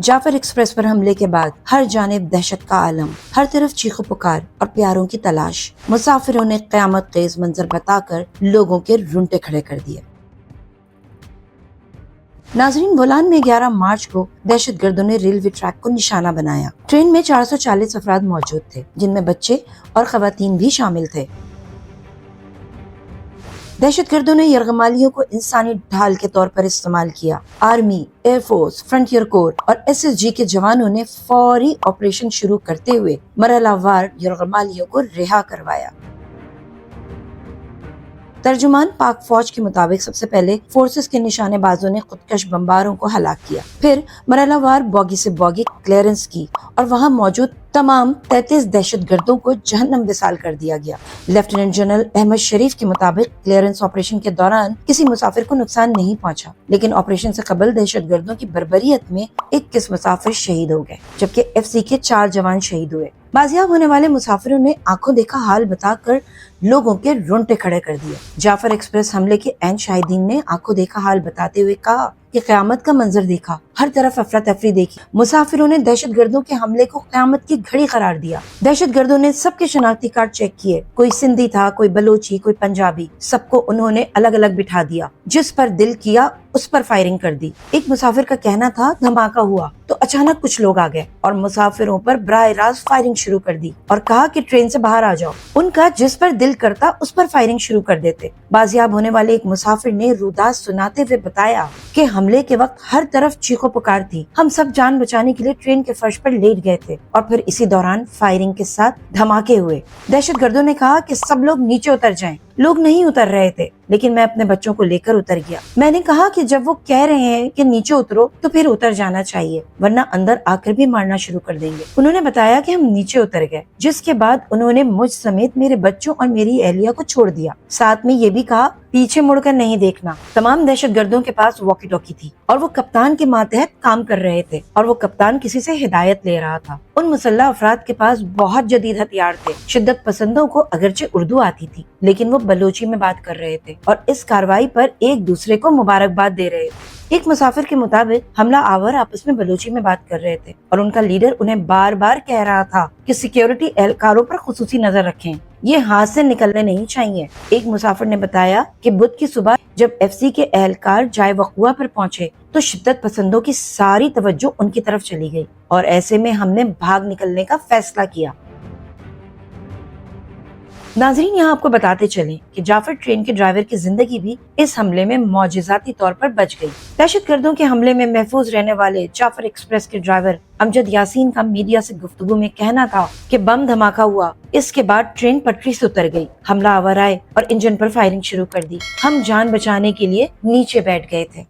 Jafar express पर हमले के बाद हर जानिब दहशत का आलम, हर तरफ चीखो पुकार और प्यारों की तलाश। मुसाफिरों ने क़यामत खेज़ मंजर बताकर लोगों के रोंगटे खड़े कर दिए। नाजरीन, बोलान में 11 मार्च को दहशतगर्दों ने रेलवे ट्रैक को निशाना बनाया। ट्रेन में 440 अफराद मौजूद थे, जिनमें बच्चे और खवातीन भी शामिल थे। दहशतगर्दों ने यरगमालियों को इंसानी ढाल के तौर पर इस्तेमाल किया। आर्मी, एयरफोर्स, फ्रंटियर कोर और SSG के जवानों ने फौरी ऑपरेशन शुरू करते हुए मरहलावार यरगमालियों को रिहा करवाया। तर्जुमान पाक फौज के मुताबिक सबसे पहले फोर्सेस के निशानेबाजों ने खुदकश बमबारों को हलाक किया, फिर मरहलावार बॉगी से बॉगी क्लियरेंस की और वहां मौजूद तमाम 33 दहशतगर्दों को जहन्नम विसाल कर दिया गया। लेफ्टिनेंट जनरल अहमद शरीफ के मुताबिक क्लियरेंस ऑपरेशन के दौरान किसी मुसाफिर को नुकसान नहीं पहुंचा, लेकिन ऑपरेशन से कबल दहशतगर्दों की बर्बरियत में 21 मुसाफिर शहीद हो गए, जबकि FC के 4 जवान शहीद हुए। बाजियाब होने वाले मुसाफिरों ने आंखों देखा हाल बताकर लोगों के रोंगटे खड़े कर दिए। जाफर एक्सप्रेस हमले के ऐन शाहिदीन ने आंखों देखा हाल बताते हुए कहा कि क़यामत का मंजर देखा, हर तरफ अफरा तफरी देखी। मुसाफिरों ने दहशतगर्दों के हमले को क़यामत की घड़ी करार दिया। दहशतगर्दों ने सबके शनाख्ती कार्ड चेक किए, कोई सिंधी था, कोई बलोची, कोई पंजाबी, सबको उन्होंने अलग अलग बिठा दिया। जिस पर दिल किया उस पर फायरिंग कर दी। एक मुसाफिर का कहना था धमाका हुआ तो अचानक कुछ लोग आ गए और मुसाफिरों पर बराह रास्त फायरिंग शुरू कर दी और कहा कि ट्रेन से बाहर आ जाओ। उनका जिस पर दिल करता उस पर फायरिंग शुरू कर देते। बाजियाब होने वाले एक मुसाफिर ने रुदास सुनाते हुए बताया कि हमले के वक्त हर तरफ चीखो पुकार थी। हम सब जान बचाने के लिए ट्रेन के फर्श पर लेट गए थे और फिर इसी दौरान फायरिंग के साथ धमाके हुए। दहशतगर्दों ने कहा कि सब लोग नीचे उतर जाएं। लोग नहीं उतर रहे थे, लेकिन मैं अपने बच्चों को लेकर उतर गया। मैंने कहा कि जब वो कह रहे हैं कि नीचे उतरो तो फिर उतर जाना चाहिए, वरना अंदर आकर भी मारना शुरू कर देंगे। उन्होंने बताया कि हम नीचे उतर गए, जिसके बाद उन्होंने मुझ समेत मेरे बच्चों और मेरी अहलिया को छोड़ दिया। साथ में ये भी कहा पीछे मुड़कर नहीं देखना। तमाम दहशतगर्दों के पास वॉकी टॉकी थी और वो कप्तान के मातहत काम कर रहे थे और वो कप्तान किसी से हिदायत ले रहा था। उन मुसल्लह अफराद के पास बहुत जदीद हथियार थे। शिद्दत पसंदों को अगरचे उर्दू आती थी, लेकिन वो बलोची में बात कर रहे थे और इस कार्रवाई पर एक दूसरे को मुबारकबाद दे रहे थे। एक मुसाफिर के मुताबिक हमला आवर आपस में बलोची में बात कर रहे थे और उनका लीडर उन्हें बार बार कह रहा था कि सिक्योरिटी एहलकारों पर खुसूसी नजर रखें, ये हाथ से निकलने नहीं चाहिए। एक मुसाफिर ने बताया कि बुध की सुबह जब FC के एहलकार जाए वक़ुआ पर पहुंचे तो शिद्दत पसंदों की सारी तवज्जो उनकी तरफ चली गई और ऐसे में हमने भाग निकलने का फैसला किया। नाजरीन, यहाँ आपको बताते चलें कि जाफर ट्रेन के ड्राइवर की जिंदगी भी इस हमले में मौजिज़ाती तौर पर बच गई। दहशतगर्दों के हमले में महफूज रहने वाले जाफर एक्सप्रेस के ड्राइवर अमजद यासीन का मीडिया से गुफ्तगू में कहना था कि बम धमाका हुआ, इसके बाद ट्रेन पटरी से उतर गई, हमला आवर आए और इंजन पर फायरिंग शुरू कर दी। हम जान बचाने के लिए नीचे बैठ गए थे।